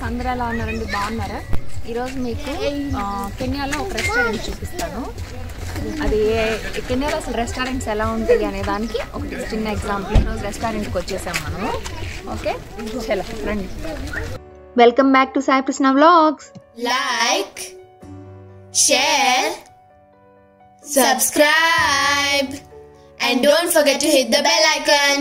అందరూ ఎలా ఉన్నారండి? బాగున్నారా? ఈరోజు మీకు కెన్యాలో ఒక రెస్టారెంట్ చూపిస్తాను. అది కెన్యాలో అసలు రెస్టారెంట్స్ ఎలా ఉంటాయి అనే దానికి ఒక చిన్న ఎగ్జాంపుల్. ఈరోజు రెస్టారెంట్కి వచ్చేసాం మనము. ఓకే, చలో రండి. Welcome back to Sai Krishna vlogs. Like, share, subscribe, and don't forget to hit the bell icon.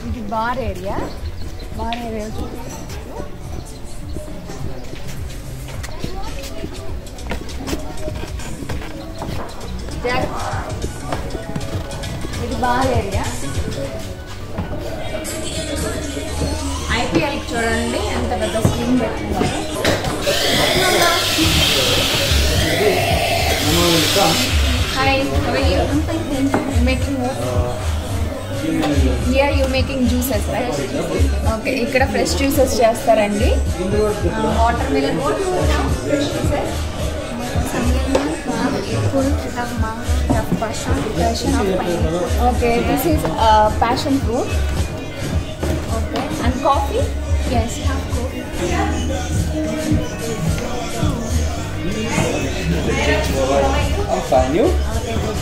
ఇది బార్ ఏరియా. ఇది బార్ ఏరియా. ఐపీఎల్ చూడండి ఎంత పెద్ద స్క్రీన్ పెట్టుకున్నారు. Hi, how are you? Making here you making juices, right? Okay, ఇక్కడ fresh juices చేస్తారండి. Water melon fresh juices, okay, this is passion fruit. Okay, and coffee? Yes, have coffee. I'm fine, you? Okay, good.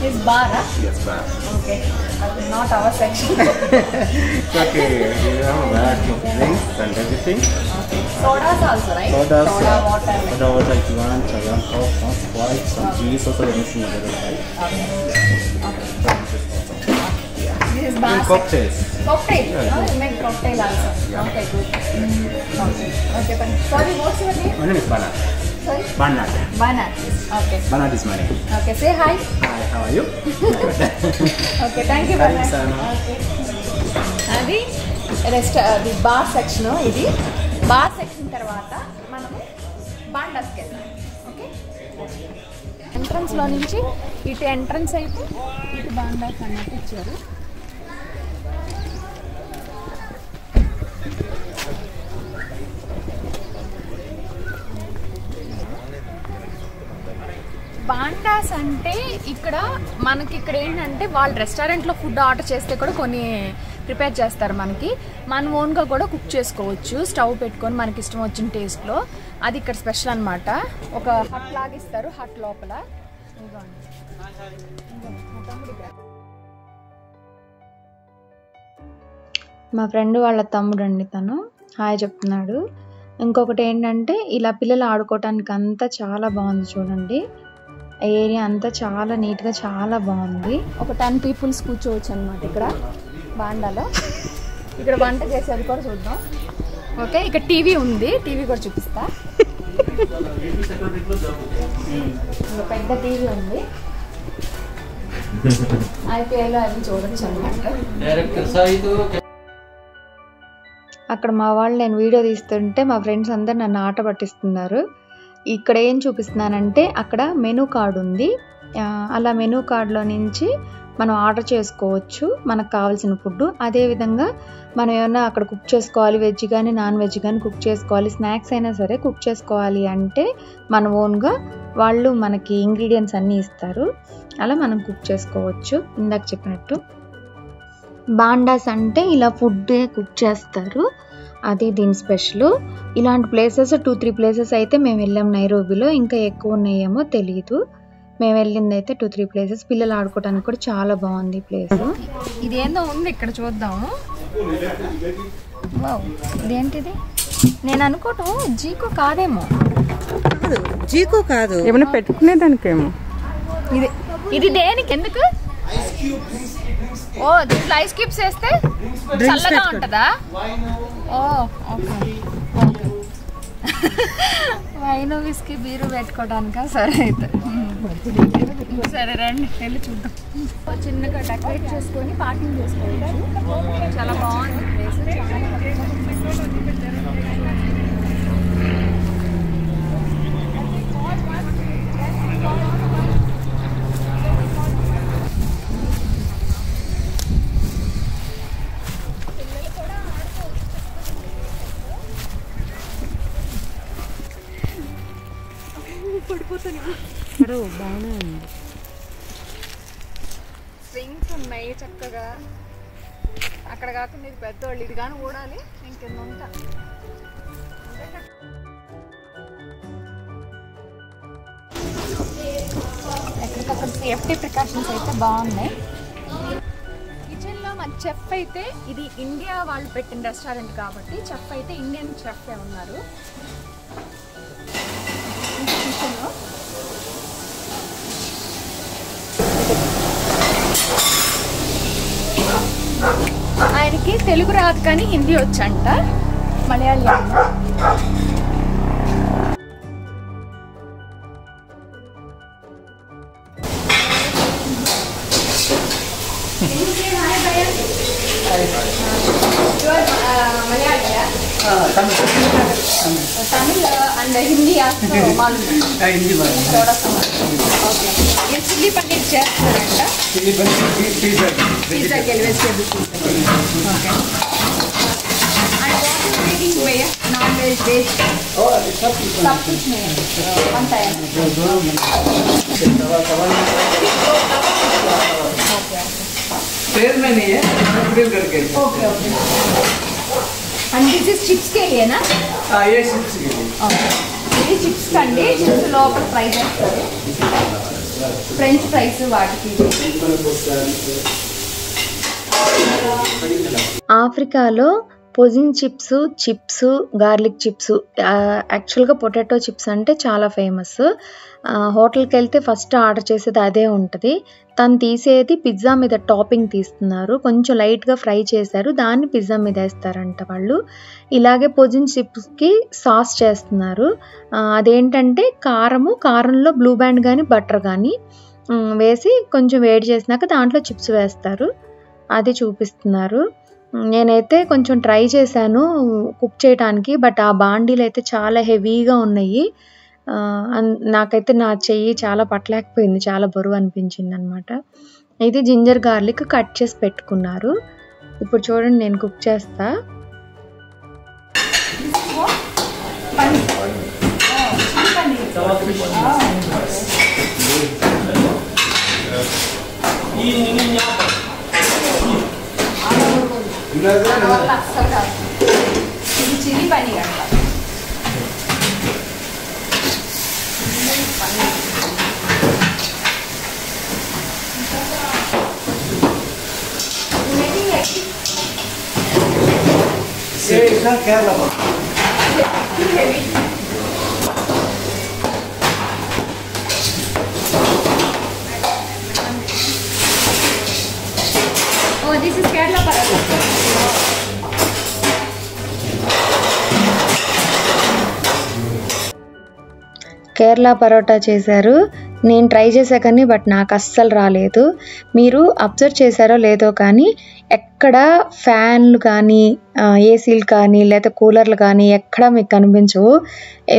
This bar, huh? Yes, ma'am. Okay, not our section. It's okay. We have a variety of drinks and everything. Okay, sodas also, right? Sodas, Soda, water. soda water if you want, some Coke, some Sprite, some juice, also anything available, right? Okay. This is And bar. cocktails. Cocktail. Yeah, You make cocktail also. Yeah. Okay, good. Okay, fine. Sorry, what's your name? My name is Banat. Sorry? Banat. Banat. Okay. Banat is my name. Okay, say hi. Hi, how are you? Okay, thank you, Banat. Thanks, Anna. Okay. అది అది bar section. ఇది bar section తర్వాత మనము బాండాస్కి వెళ్దాం. Okay, ఎంట్రన్స్లో నుంచి ఇటు entrance అయితే ఇటు బాండాస్ అన్నట్టు ఇచ్చారు. బాండాస్ అంటే ఇక్కడ మనకి ఇక్కడ ఏంటంటే వాళ్ళు రెస్టారెంట్లో ఫుడ్ ఆర్డర్ చేస్తే కూడా కొన్ని ప్రిపేర్ చేస్తారు. మనం ఓన్గా కూడా కుక్ చేసుకోవచ్చు. స్టవ్ పెట్టుకొని మనకి ఇష్టం వచ్చిన టేస్ట్లో. అది ఇక్కడ స్పెషల్ అనమాట. ఒక హట్ లాగా ఇస్తారు. హట్ లోపల మా ఫ్రెండ్ వాళ్ళ తమ్ముడు అండి, తను హాయ్ చెప్తున్నాడు. ఇంకొకటి ఏంటంటే ఇలా పిల్లలు ఆడుకోవటానికి అంతా చాలా బాగుంది. చూడండి, ఏరియా అంతా చాలా నీట్గా చాలా బాగుంది. ఒక 10 పీపుల్స్ కూర్చోవచ్చు అనమాట ఇక్కడ బాండాలో. ఇక్కడ వంట చేసేది కూడా చూద్దాం. ఓకే, ఇక్కడ టీవీ ఉంది. టీవీ కూడా చూపిస్తా. ఇంకా పెద్ద టీవీ ఉంది. ఐపీఎల్ అవి చూడొచ్చు అనమాట. అక్కడ మా వాళ్ళు నేను వీడియో తీస్తుంటే మా ఫ్రెండ్స్ అందరు నన్ను ఆట పట్టిస్తున్నారు. ఇక్కడ ఏం చూపిస్తున్నానంటే అక్కడ మెనూ కార్డు ఉంది. అలా మెనూ కార్డులో నుంచి మనం ఆర్డర్ చేసుకోవచ్చు మనకు కావాల్సిన ఫుడ్. అదేవిధంగా మనం ఏమన్నా అక్కడ కుక్ చేసుకోవాలి, వెజ్ కానీ నాన్ వెజ్ కానీ కుక్ చేసుకోవాలి, స్నాక్స్ అయినా సరే కుక్ చేసుకోవాలి అంటే మన ఓన్గా వాళ్ళు మనకి ఇంగ్రీడియంట్స్ అన్నీ ఇస్తారు. అలా మనం కుక్ చేసుకోవచ్చు. ఇందాక చెప్పినట్టు బాండాస్ అంటే ఇలా ఫుడ్ కుక్ చేస్తారు. అది దీని స్పెషల్. ఇలాంటి ప్లేసెస్ 2-3 ప్లేసెస్ అయితే మేము వెళ్ళాం నైరోబీలో. ఇంకా ఎక్కువ ఉన్నాయేమో తెలియదు. మేము వెళ్ళింది అయితే 2-3 ప్లేసెస్. పిల్లలు ఆడుకోవడానికి కూడా చాలా బాగుంది ప్లేస్. ఇదేందో ఉంది ఇక్కడ, చూద్దాము. ఇదేంటిది? నేను అనుకోవటం జీకో కాదేమో. జీకో కాదు, ఏమైనా పెట్టుకునే దానికేమో. ఇది దేనికి? ఎందుకు? ఓ, దీంట్లో ఐస్ క్యూబ్స్ వేస్తే చల్లగా ఉంటుందా? Oh, okay. Wine whisky beer పెట్టుకోవడానికా? సరే అయితే సరే రండి వెళ్ళి చూద్దాం. చిన్నగా డెకరేట్ చేసుకొని పార్కింగ్ చేసుకోవచ్చు. చాలా బాగుంది ప్లేస్. బాగానే ఉంది. స్వింగ్స్ ఉన్నాయి చక్కగా. అక్కడ కాకుండా ఇది పెద్దవాళ్ళు, ఇది కానీ ఊడాలి. ఇంకెంత ఉంటా ఎక్కడికక్కడ సేఫ్టీ ప్రికాషన్స్ అయితే బాగున్నాయి. కిచెన్లో మన చెఫ్ అయితే, ఇది ఇండియా వాళ్ళు పెట్టిన రెస్టారెంట్ కాబట్టి చెఫ్ అయితే ఇండియన్ చెఫ్ ఉన్నారు కిచెన్లో. ఆయనకి తెలుగు రాదు కానీ హిందీ వచ్చంట, మలయాళీ అన్న. तमिल and Hindi also मालूम है. हिंदी मालूम थोड़ा सा. ओके. ये चिल्ली पनीर చేస్తారంట. चिल्ली पनीर पिज़्ज़ा के लिए vegetable pizza. Okay. And what is eating भैया? Non veg veg. और सब कुछ में बनता है. दोनों ओके. तेल में नहीं है, ग्रिल करके. Okay okay. And this is chips के लिए ना? हाँ ये chips के लिए. ओके. ये chips कंडे chips लोकल फ्राई చేస్తారు. फ्रेंच फ्राइज వాటికి. ఆఫ్రికాలో పొజిన్ చిప్స్ గార్లిక్ చిప్స్, యాక్చువల్గా పొటాటో చిప్స్ అంటే చాలా ఫేమస్. హోటల్కి వెళ్తే ఫస్ట్ ఆర్డర్ చేసేది అదే ఉంటుంది. తను తీసేది పిజ్జా మీద టాపింగ్ తీస్తున్నారు, కొంచెం లైట్గా ఫ్రై చేశారు, దాన్ని పిజ్జా మీద వేస్తారంట వాళ్ళు. ఇలాగే పొజిన్ చిప్స్కి సాస్ చేస్తున్నారు. అదేంటంటే కారంలో బ్లూ బ్యాండ్ కానీ బటర్ కానీ వేసి కొంచెం వేడి చేసినాక దాంట్లో చిప్స్ వేస్తారు, అది చూపిస్తున్నారు. నేనైతే కొంచెం ట్రై చేశాను కుక్ చేయడానికి, బట్ ఆ బాండీలు అయితే చాలా హెవీగా ఉన్నాయి. నాకైతే నా చెయ్యి చాలా పట్టలేకపోయింది, చాలా బరువు అనిపించింది అనమాట. ఇది జింజర్ గార్లిక్ కట్ చేసి పెట్టుకున్నారు. ఇప్పుడు చూడండి నేను కుక్ చేస్తా. ఇది చిల్లీ పన్నీర్ అంట. Oh, this is Kerala paratha. Kerala parotta చేశారు. నేను ట్రై చేశా కానీ బట్ నాకు అస్సలు రాలేదు. మీరు అబ్జర్వ్ చేశారో లేదో కానీ ఎక్కడ ఫ్యాన్లు కానీ ఏసీలు కానీ లేదా కూలర్లు కానీ ఎక్కడ మీకు కనిపించవు.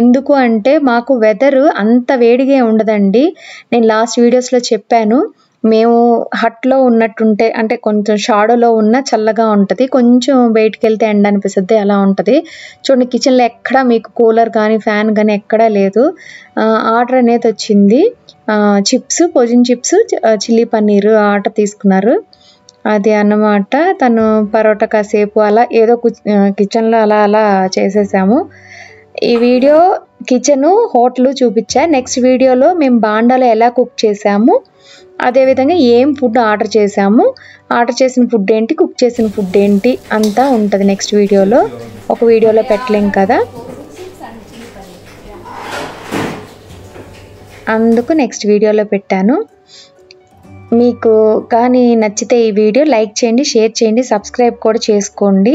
ఎందుకు అంటే మాకు వెదర్ అంత వేడిగా ఉండదండి. నేను లాస్ట్ వీడియోస్లో చెప్పాను, మేము హట్లో ఉన్నట్టుంటే అంటే కొంచెం షాడోలో ఉన్న చల్లగా ఉంటుంది, కొంచెం బయటికి వెళ్తే ఎండ అనిపిస్తుంది, అలా ఉంటుంది. చూడండి కిచెన్లో ఎక్కడ మీకు కూలర్ కానీ ఫ్యాన్ కానీ ఎక్కడా లేదు. ఆర్డర్ అనేది వచ్చింది, పొజిన్ చిప్స్ చిల్లీ పన్నీర్ ఆర్డర్ తీసుకున్నారు. అది అన్నమాట. తను పరోటా కాసేపు అలా ఏదో కిచెన్లో అలా చేసేసాము. ఈ వీడియో కిచెను హోటల్ చూపించా. నెక్స్ట్ వీడియోలో మేము బాండాలో ఎలా కుక్ చేసాము, అదేవిధంగా ఏం ఫుడ్ ఆర్డర్ చేసాము, ఆర్డర్ చేసిన ఫుడ్ ఏంటి, కుక్ చేసిన ఫుడ్ ఏంటి అంతా ఉంటుంది నెక్స్ట్ వీడియోలో. ఒక వీడియోలో పెట్టలేం కదా, అందుకు నెక్స్ట్ వీడియోలో పెట్టాను. మీకు కానీ నచ్చితే ఈ వీడియో లైక్ చేయండి, షేర్ చేయండి, సబ్స్క్రైబ్ కూడా చేసుకోండి.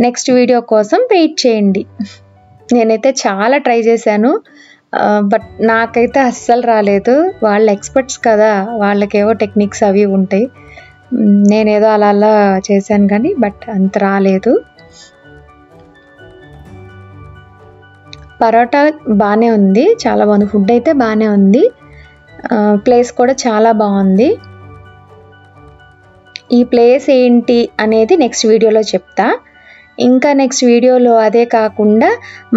నెక్స్ట్ వీడియో కోసం వెయిట్ చేయండి. నేనైతే చాలా ట్రై చేశాను, బట్ నాకైతే అస్సలు రాలేదు. వాళ్ళు ఎక్స్పర్ట్స్ కదా, వాళ్ళకేవో టెక్నిక్స్ అవి ఉంటాయి. నేనేదో అలా చేశాను కానీ బట్ అంత రాలేదు. పరోటా బాగానే ఉంది, చాలా బాగుంది, ఫుడ్ అయితే బాగానే ఉంది, ప్లేస్ కూడా చాలా బాగుంది. ఈ ప్లేస్ ఏంటి అనేది నెక్స్ట్ వీడియోలో చెప్తా. ఇంకా నెక్స్ట్ వీడియోలో అదే కాకుండా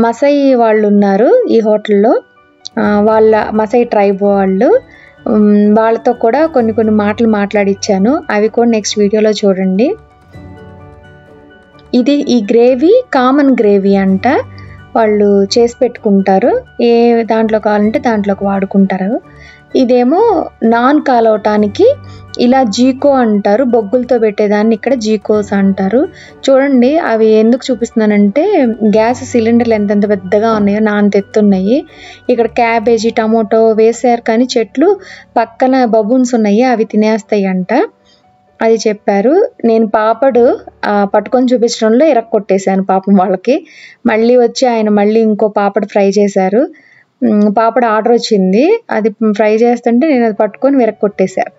మసై వాళ్ళు ఉన్నారు ఈ హోటల్లో, వాళ్ళ మసై ట్రైబ్ వాళ్ళు. వాళ్ళతో కూడా కొన్ని మాటలు మాట్లాడిచ్చాను, అవి కూడా నెక్స్ట్ వీడియోలో చూడండి. ఈ గ్రేవీ కామన్ గ్రేవీ అంట, వాళ్ళు చేసి పెట్టుకుంటారు, ఏ దాంట్లో కావాలంటే దాంట్లోకి వాడుకుంటారు. ఇదేమో నాన్ కాలవటానికి ఇలా జీకో అంటారు, బొగ్గులతో పెట్టేదాన్ని ఇక్కడ జీకోస్ అంటారు. చూడండి అవి ఎందుకు చూపిస్తున్నానంటే గ్యాస్ సిలిండర్లు ఎంతెంత పెద్దగా ఉన్నాయో, నాంత ఎత్తున్నాయి. ఇక్కడ క్యాబేజీ టమోటో వేసారు కానీ చెట్లు పక్కన బబూన్స్ ఉన్నాయి, అవి తినేస్తాయి అంట, అది చెప్పారు. నేను పాపడు పట్టుకొని చూపించడంలో ఇరక్కొట్టేశాను పాపం వాళ్ళకి. మళ్ళీ వచ్చి ఆయన మళ్ళీ ఇంకో పాపడు ఫ్రై చేశారు. పాపడు ఆర్డర్ వచ్చింది, అది ఫ్రై చేస్తుంటే నేను అది పట్టుకొని విరక్కొట్టేశాను.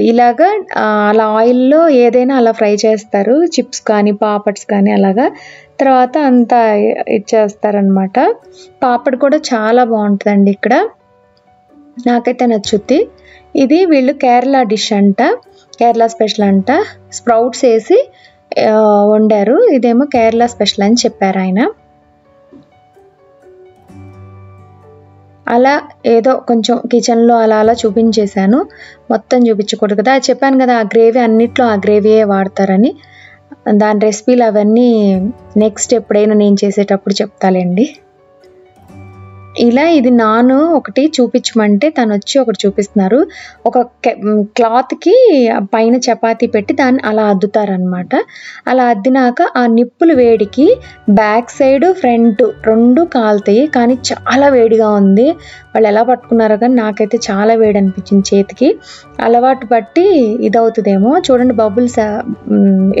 ఇలాగా అలా ఆయిల్లో ఏదైనా అలా ఫ్రై చేస్తారు, చిప్స్ కానీ పాపడ్స్ కానీ అలాగా. తర్వాత అంతా ఇచ్చేస్తారనమాట. పాపడ్ కూడా చాలా బాగుంటుందండి ఇక్కడ, నాకైతే నచ్చుద్ది. ఇది వీళ్ళు కేరళ డిష్ అంట, కేరళ స్పెషల్ అంట, స్ప్రౌట్స్ వేసి వండారు. ఇదేమో కేరళ స్పెషల్ అని చెప్పారు ఆయన. అలా ఏదో కొంచెం కిచెన్లో అలా చూపించేశాను, మొత్తం చూపించకూడదు కదా. చెప్పాను కదా ఆ గ్రేవీ అన్నిట్లో ఆ గ్రేవీయే వాడతారని. దాని రెసిపీలు అవన్నీ నెక్స్ట్ ఎప్పుడైనా నేను చేసేటప్పుడు చెప్తాలేండి. ఇలా ఇది నాను ఒకటి చూపించమంటే తను వచ్చి ఒకటి చూపిస్తున్నారు. ఒక క్లాత్కి పైన చపాతీ పెట్టి దాన్ని అలా అద్దుతారనమాట. అలా అద్దినాక ఆ నిప్పులు వేడికి బ్యాక్ సైడ్ ఫ్రంట్ రెండు కాలుతాయి, కానీ చాలా వేడిగా ఉంది. వాళ్ళు ఎలా పట్టుకున్నారో కానీ నాకైతే చాలా వేడి అనిపించింది చేతికి. అలవాటు పట్టి ఇదవుతుందేమో. చూడండి బబుల్స్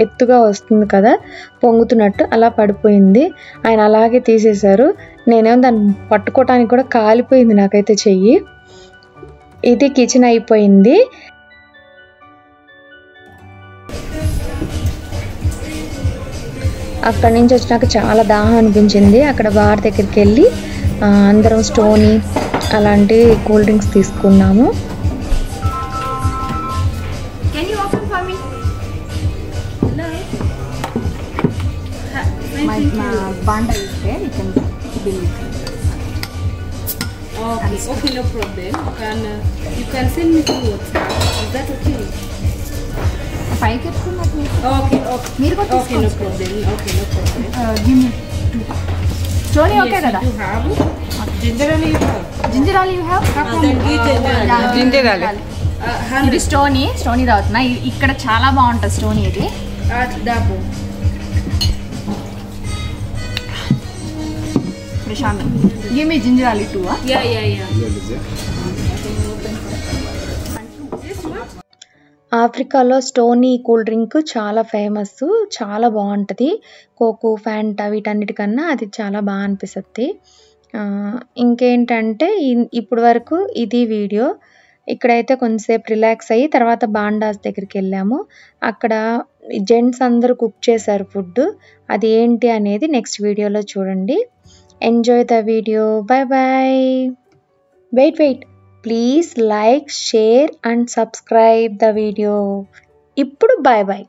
ఎత్తుగా వస్తుంది కదా పొంగుతున్నట్టు, అలా పడిపోయింది. ఆయన అలాగే తీసేశారు. నేనేమో దాన్ని పట్టుకోవటానికి కూడా కాలిపోయింది నాకైతే చెయ్యి. ఇది కిచెన్ అయిపోయింది. అక్కడి నుంచి వచ్చినాక చాలా దాహం అనిపించింది. అక్కడ బార్ దగ్గరికి వెళ్ళి అందరం స్టోనీ అలాంటి కూల్ డ్రింక్స్ తీసుకున్నాము. Okay, no problem. You can send me through WhatsApp. Is that okay? పైకి ఎత్తుకున్నట్టు. Okay. మీరు కూడా Okay, no problem. Okay, no problem. Give me story okay కదా. You have ginger ale. You have. Ginger ale you have. Ginger ale. ఇది Stoney తాగుతున్నా. ఇక్కడ చాలా బాగుంటుంది Stoney. ఇది Dabu. Prashanth give me ginger ale too. Yeah. ఆఫ్రికాలో Stoney cool drink చాలా famous, చాలా బాగుంటుంది. కోకు ఫ్యాంటా వీటన్నిటికన్నా అది చాలా బాగా అనిపిస్తుంది. ఇంకేంటంటే ఇప్పుడు వరకు ఇది వీడియో. ఇక్కడైతే కొంతసేపు రిలాక్స్ అయ్యి తర్వాత బాండాస్ దగ్గరికి వెళ్ళాము. అక్కడ జెంట్స్ అందరూ కుక్ చేశారు ఫుడ్, అది ఏంటి అనేది నెక్స్ట్ వీడియోలో చూడండి. Enjoy the video. Bye. Wait please like, share and subscribe the video. ఇప్పుడు బాయ్.